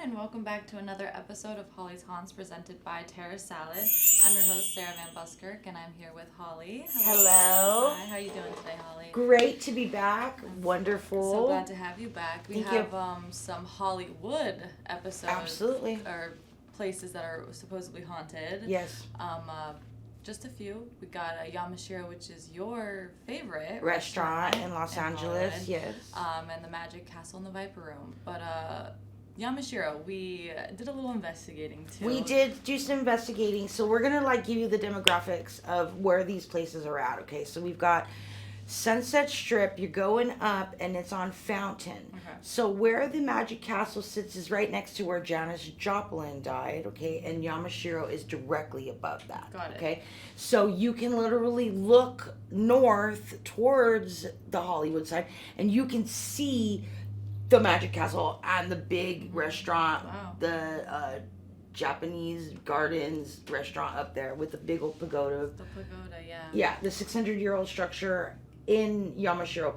and welcome back to another episode of Holly's Haunts presented by Terra Salad. I'm your host, Sarah Van Buskirk, and I'm here with Holly. Hello. Hi, how are you doing today, Holly? Great to be back. Wonderful. So glad to have you back. We Thank have you. Some Hollywood episodes. Absolutely. Or places that are supposedly haunted. Yes. Just a few. We got Yamashiro, which is your favorite Restaurant in Los Angeles, Hollywood. yes. And the Magic Castle in the Viper Room. But Yamashiro, we did a little investigating too. We did do some investigating, so we're gonna give you the demographics of where these places are at. Okay, so we've got Sunset Strip. You're going up, and it's on Fountain. Okay. So where the Magic Castle sits is right next to where Janis Joplin died. Okay, and Yamashiro is directly above that. Got it. Okay, so you can literally look north towards the Hollywood side, and you can see the Magic Castle and the big restaurant, Wow. the Japanese Gardens restaurant up there with the big old pagoda. The pagoda, yeah. Yeah, the 600-year-old structure in Yamashiro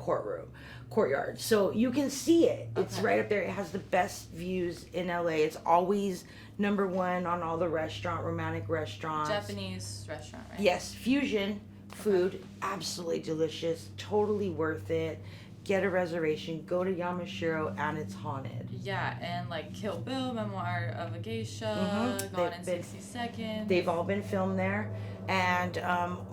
courtyard. So you can see it. It's Okay. right up there. It has the best views in LA. It's always number one on all the romantic restaurants. Japanese restaurant, right? Yes, fusion food, absolutely delicious, totally worth it. Get a reservation, go to Yamashiro, and it's haunted. Yeah, and like Kill Bill, Memoir of a Geisha, Mhm. Gone in 60 Seconds. They've all been filmed there. And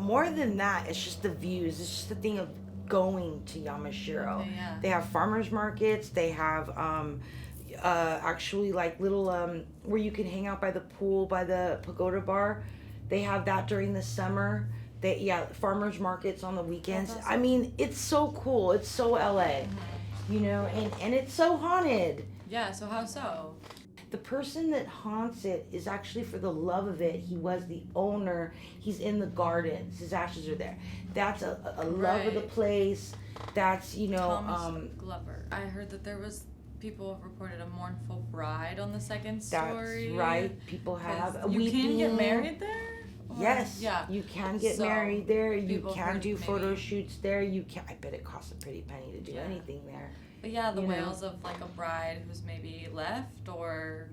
more than that, it's just the views. It's just the thing of going to Yamashiro. Okay, yeah. They have farmers markets. They have actually little where you can hang out by the pool, by the pagoda bar. They have that during the summer. Farmers markets on the weekends. That's awesome. I mean, it's so cool. It's so LA, and it's so haunted. Yeah, so how so? The person that haunts it is actually for the love of it. He was the owner. He's in the gardens. His ashes are there. That's a love of the Right. place. That's Thomas Glover. I heard that there was people have reported a mournful bride on the second story. that's right. People 'Cause have. You can get weeping. married there? Or- Yes. Yeah. You can get So, married there. You people can heard do maybe- photo shoots there. You can. I bet it costs a pretty penny to do Yeah. anything there. But yeah, the You know. wails of like a bride who's maybe left or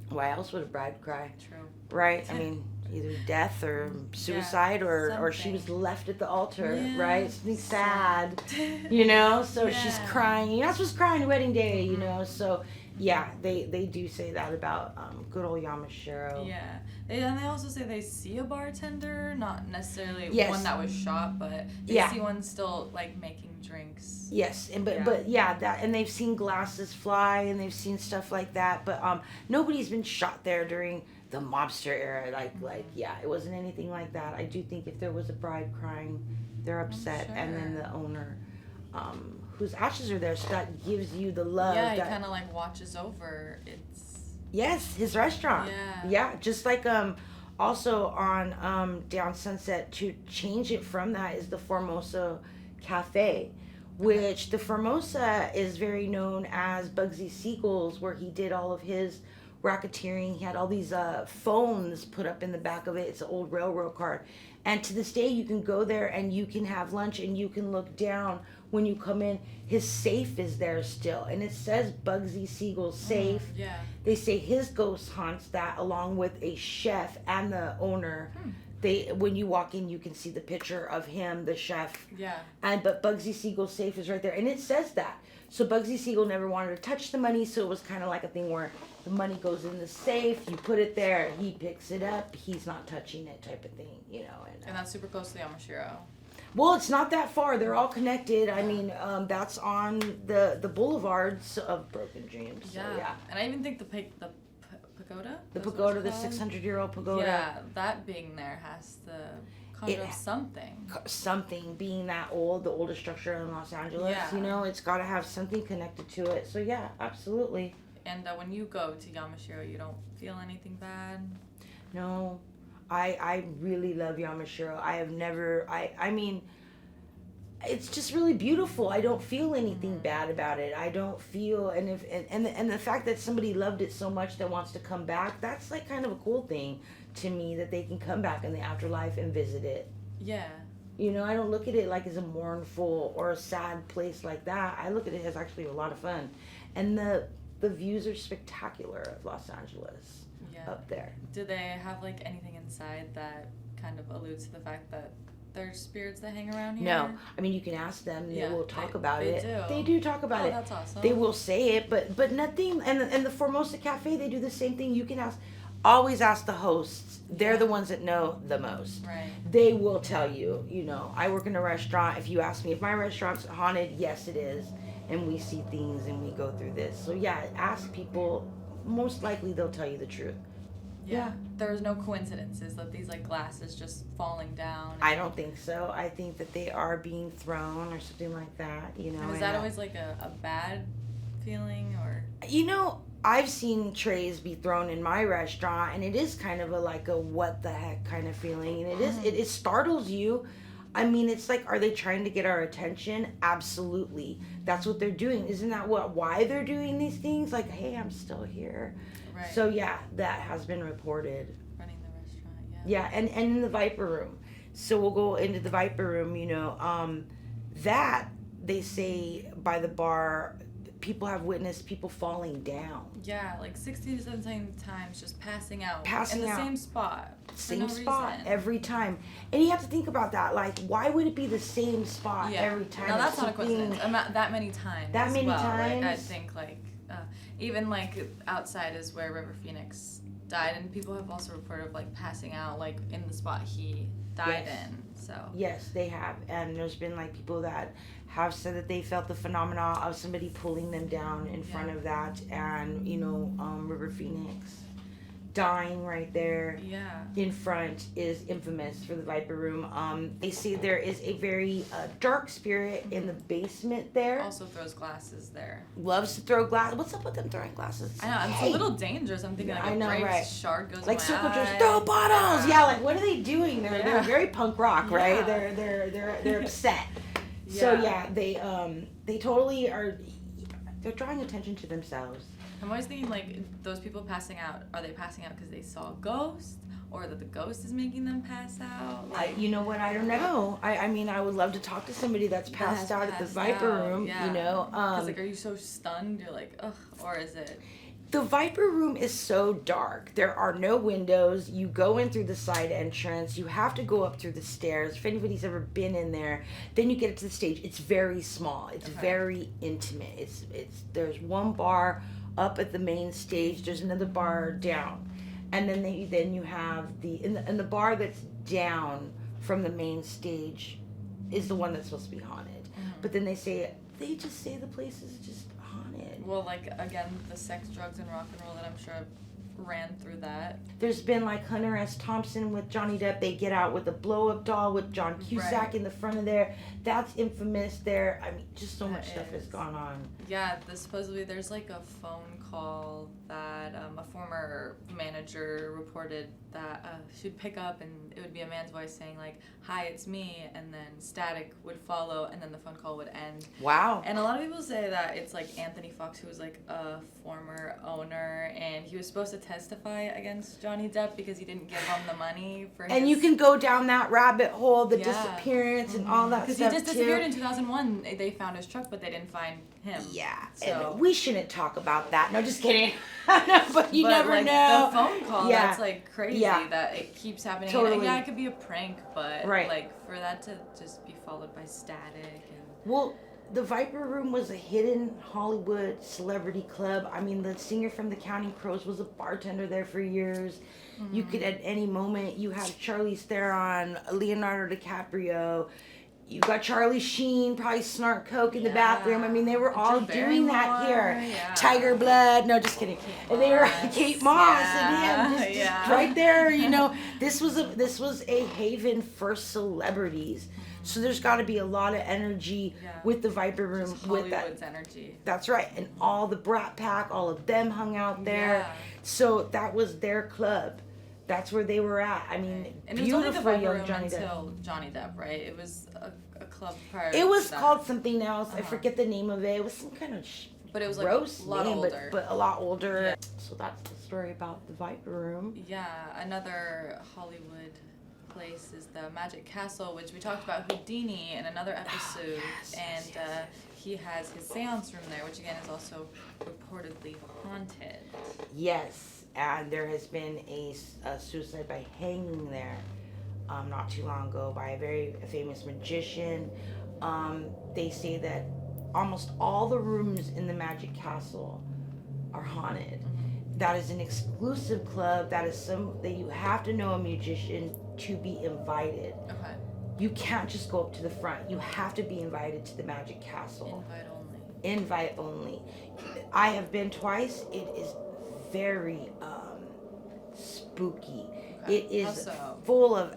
Why else would a bride cry? true. Right? I mean, either death or suicide or she was something. left at the altar, Yeah, right? Something sad. Yeah. So she's crying. You're not supposed to cry on your wedding day, So yeah, they do say that about good old Yamashiro. Yeah. And they also say they see a bartender, not necessarily Yes. one that was shot, but they Yeah. see one still like making drinks. Yes, and Yeah. but that, and they've seen glasses fly, and they've seen stuff like that. But nobody's been shot there during the mobster era. It wasn't anything like that. I do think if there was a bride crying, they're upset, and then sure. the owner, whose ashes are there, so that gives you the love. Yeah, he that, kind of like watches over. It's Yes, his restaurant. Yeah. Yeah, just like also on down Sunset, to change it from that is the Formosa Cafe, which the Formosa is very known as Bugsy Siegel's, where he did all of his racketeering. He had all these phones put up in the back of it. It's an old railroad card. And to this day, you can go there and you can have lunch and you can look down when you come in. His safe is there still. And it says Bugsy Siegel's safe. Yeah. They say his ghost haunts that, along with a chef and the owner. When you walk in, you can see the picture of him, the chef. Yeah. But Bugsy Siegel's safe is right there, and it says that. So Bugsy Siegel never wanted to touch the money, so it was kind of like a thing where the money goes in the safe, you put it there, he picks it up, he's not touching it, type of thing, And that's super close to Yamashiro. Well, it's not that far. They're all connected. I mean, that's on the boulevards of Broken Dreams. So, yeah. And I even think the pagoda. The That's what pagoda, it's the called? 600-year-old pagoda. Yeah, that being there has to conjure It- up something. Something being that old, the oldest structure in Los Angeles, Yeah. it's got to have something connected to it. So yeah, absolutely. And when you go to Yamashiro, you don't feel anything bad. No, I really love Yamashiro. I have never, I mean, it's just really beautiful. I don't feel anything bad about it. I don't feel, and the fact that somebody loved it so much that wants to come back, that's like kind of a cool thing to me, that they can come back in the afterlife and visit it. Yeah. I don't look at it like as a mournful or a sad place like that. I look at it as actually a lot of fun. And the the views are spectacular of Los Angeles up there. Do they have like anything inside that kind of alludes to the fact that there's spirits that hang around here? No, I mean you can ask them. They will talk about they it. Do. They do talk about it. That's awesome. They will say it, but nothing. And the Formosa Cafe, they do the same thing. You can ask. Always ask the hosts. They're the ones that know the most. Right. They will tell you. You know, I work in a restaurant. If you ask me if my restaurant's haunted, yes, it is. And we see things and we go through this. So yeah, ask people. Most likely they'll tell you the truth. Yeah. There's no coincidences that these like glasses just falling down. I don't think so. I think that they are being thrown or something like that. You know. And is that always like a bad feeling or? You know, I've seen trays be thrown in my restaurant, and it is kind of like a what the heck kind of feeling, and it startles you. I mean, it's like, are they trying to get our attention? Absolutely. That's what they're doing. Isn't that why they're doing these things? Like, hey, I'm still here. Right. So yeah, that has been reported. Running the restaurant, yeah. Yeah, and in the Viper Room. So we'll go into the Viper Room, you know, that they say by the bar, people have witnessed people falling down. Yeah, like 60 to 70 times just passing out. Passing in the out. Same spot. Same spot reason. every time. And you have to think about that. Like, why would it be the same spot every time? No, that's not a coincidence. That many times. That many times? Like, I think, like, even, like, outside is where River Phoenix died. And people have also reported of, like, passing out, like, in the spot he died in. So. Yes, they have. And there's been, like, people that have said that they felt the phenomena of somebody pulling them down in front of that. And, you know, River Phoenix dying right there in front is infamous for the Viper Room. They say there is a very dark spirit in the basement there. Also throws glasses there. Loves to throw glass. What's up with them throwing glasses? I know, it's a little dangerous. I'm thinking like a breaks, shard goes like in my circle jerks, eye. throw bottles. Yeah, like what are they doing? They're very punk rock, right? They're upset. So yeah, they totally are. They're drawing attention to themselves. I'm always thinking, like, those people passing out, are they passing out because they saw a ghost? Or that the ghost is making them pass out? Like, you know what? I don't know. I mean, I would love to talk to somebody that's passed out at the Viper Room, you know. Because, like, are you so stunned? You're like, ugh. Or is it? The Viper Room is so dark. There are no windows. You go in through the side entrance. You have to go up through the stairs. If anybody's ever been in there, then you get to the stage. It's very small. It's very intimate. It's there's one bar up at the main stage. There's another bar down, and then you have the bar that's down from the main stage is the one that's supposed to be haunted. Mm-hmm. But then they just say the place is just haunted. Well, like, again, the sex, drugs, and rock and roll that I'm sure ran through that. There's been like Hunter S. Thompson with Johnny Depp. They get out with a blow-up doll with John Cusack in the front of there. That's infamous there. I mean, just so much stuff has gone on. Yeah, supposedly there's like a phone call that a former manager reported that she'd pick up and it would be a man's voice saying like, "Hi, it's me," and then static would follow and then the phone call would end. Wow. And a lot of people say that it's like Anthony Fox, who was like a former owner, and he was supposed to testify against Johnny Depp because he didn't give him the money for his... And you can go down that rabbit hole, the disappearance and all that stuff. Because he just disappeared in 2001. They found his truck, but they didn't find him. Yeah. So and we shouldn't talk about that. No, just kidding. No, but you never like, know. The phone call, that's like crazy that it keeps happening. Totally. And, yeah, it could be a prank, but like for that to just be followed by static and... Well, the Viper Room was a hidden Hollywood celebrity club. I mean, the singer from the Counting Crows was a bartender there for years. Mm-hmm. You could, at any moment, you have Charlize Theron, Leonardo DiCaprio. You got Charlie Sheen, probably snort coke in the bathroom. I mean, they were all doing that here. Yeah. Tiger Blood. No, just kidding. And they were Kate Moss and him, just right there. You know, this was a haven for celebrities. So there's got to be a lot of energy with the Viper Room. Just with Hollywood's energy. That's right. And all the Brat Pack, all of them hung out there. Yeah. So that was their club. That's where they were at. I mean, and beautiful it was only the Viper Room until Johnny Depp, right? It was a club prior. It was called something else. I forget the name of it. It was some kind of but it was like gross a lot name, older. But a lot older. Yeah. So that's the story about the Viper Room. Yeah, another Hollywood place is the Magic Castle, which we talked about Houdini in another episode, and he has his seance room there, which again is also reportedly haunted. Yes, and there has been a suicide by hanging there not too long ago by a very famous magician. They say that almost all the rooms in the Magic Castle are haunted. That is an exclusive club. That you have to know a magician to be invited. Okay. You can't just go up to the front. You have to be invited to the Magic Castle. Invite only. Invite only. I have been twice. It is very spooky. Okay. It is How so? full of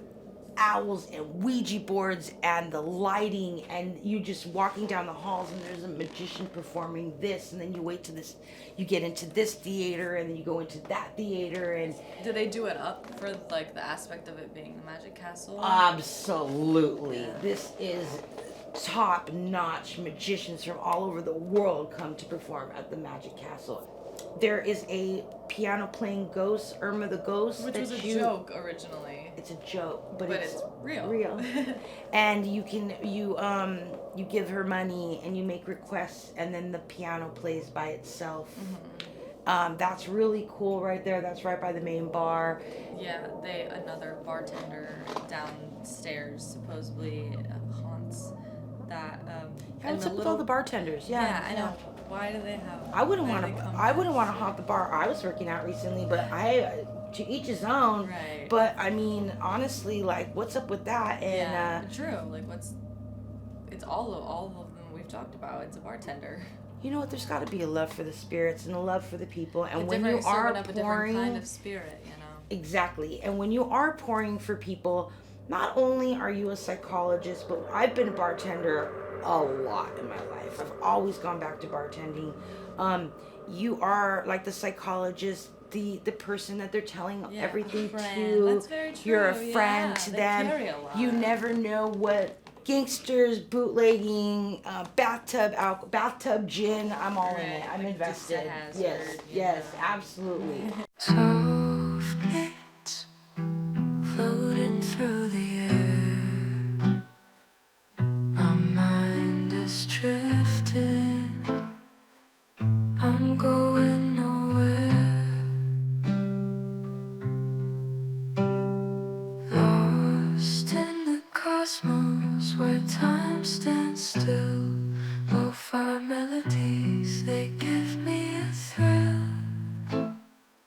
owls and Ouija boards and the lighting, and you just walking down the halls and there's a magician performing this, and then you wait to this, you get into this theater and then you go into that theater. And Do they do it up for like the aspect of it being the Magic Castle? absolutely, Yeah. this is top-notch magicians from all over the world come to perform at the Magic Castle. There is a piano playing ghost, Irma the Ghost, Which was a joke originally. It's a joke, but it's real. Real. And you give her money and you make requests, and then the piano plays by itself. That's really cool right there. That's right by the main bar. Yeah, another bartender downstairs supposedly haunts that. What's up with all the bartenders? Yeah, I know. Why do they have? I wouldn't why want do they to. come I wouldn't want to downstairs? haunt the bar I was working at recently, but to each his own. Right. But I mean, honestly, like, what's up with that? And Yeah, true. Like, it's all of them we've talked about. It's a bartender. you know what? There's got to be a love for the spirits and a love for the people. And A when different- you are serving up a different pouring, kind of spirit, you know. exactly. And when you are pouring for people, not only are you a psychologist, but I've been a bartender a lot in my life. I've always gone back to bartending. You are like the psychologist, the person that they're telling Yeah, everything a friend. to. That's very true. You're a friend Yeah, to they them. carry a lot. You never know what gangsters, bootlegging, bathtub gin. I'm all in it. Right, I'm like invested. Dukes of Hazzard, Yes, you yes, know. absolutely. Soft floating through the air. My mind is drifting. I'm going nowhere. Lost in the cosmos where time stands still.